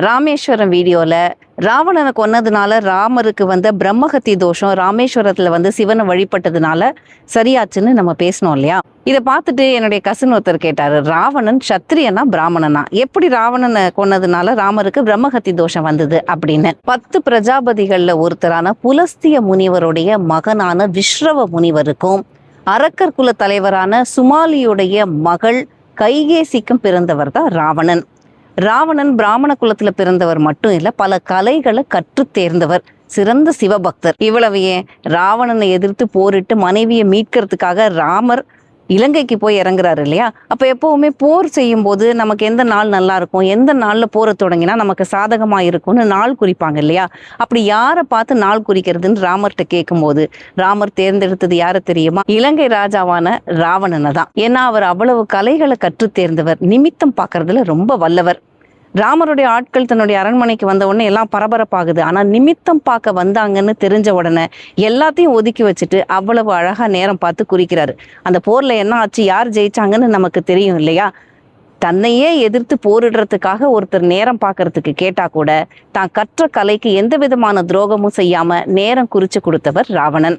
ராமேஸ்வரம் வீடியோல ராவணனை கொன்னதுனால ராமருக்கு வந்த பிரம்மஹத்தி தோஷம் ராமேஸ்வரத்துல சிவனை வழிபட்டதுனால சரியாச்சுன்னு நம்ம பேசணும் இல்லையா. இதை பார்த்துட்டு என்னுடைய கசின் ஒருத்தர் கேட்டாரு, ராவணன் சத்திரியனா பிராமணனா, எப்படி ராவணனை கொன்னதுனால ராமருக்கு பிரம்மஹத்தி தோஷம் வந்தது அப்படின்னு. 10 பிரஜாபதிகள்ல ஒருத்தரான புலஸ்திய முனிவருடைய மகனான விஸ்ரவ முனிவருக்கும் அரக்கர் குல தலைவரான சுமாலியுடைய மகள் கைகேசிக்கும் பிறந்தவர் தான் ராவணன். ராவணன் பிராமண குலத்துல பிறந்தவர் மட்டும் இல்ல, பல கலைகளை கற்று தேர்ந்தவர், சிறந்த சிவபக்தர். இவ்வளவு ஏன், ராவணனை எதிர்த்து போரிட்டு மனைவியை மீட்கிறதுக்காக ராமர் இலங்கைக்கு போய் இறங்குறாரு இல்லையா. அப்ப எப்பவுமே போர் செய்யும் போது நமக்கு எந்த நாள் நல்லா இருக்கும், எந்த நாள்ல போரை தொடங்கினா நமக்கு சாதகமா இருக்கும்னு நாள் குறிப்பாங்க இல்லையா. அப்படி யாரை பார்த்து நாள் குறிக்கிறதுன்னு ராமர்கிட்ட கேட்கும் போது ராமர் தேர்ந்தெடுத்தது யாரை தெரியுமா? இலங்கை ராஜாவான ராவணனை தான். ஏன்னா அவர் அவ்வளவு கலைகளை கற்று தேர்ந்தவர், நிமித்தம் பார்க்கறதுல ரொம்ப வல்லவர். ராமருடைய ஆட்கள் தன்னுடைய அரண்மனைக்கு வந்த உடனே எல்லாம் பரபரப்பாகுது. ஆனா நிமித்தம் பார்க்க வந்தாங்கன்னு தெரிஞ்ச உடனே எல்லாத்தையும் ஒதுக்கி வச்சுட்டு அவ்வளவு அழகா நேரம் பார்த்து குறிக்கிறாரு. அந்த போர்ல என்ன ஆச்சு, யார் ஜெயிச்சாங்கன்னு நமக்கு தெரியும் இல்லையா. தன்னையே எதிர்த்து போரிடுறதுக்காக ஒருத்தர் நேரம் பார்க்கறதுக்கு கேட்டா கூட தான் கற்ற கலைக்கு எந்த விதமான துரோகமும் செய்யாம நேரம் குறிச்சு கொடுத்தவர் ராவணன்.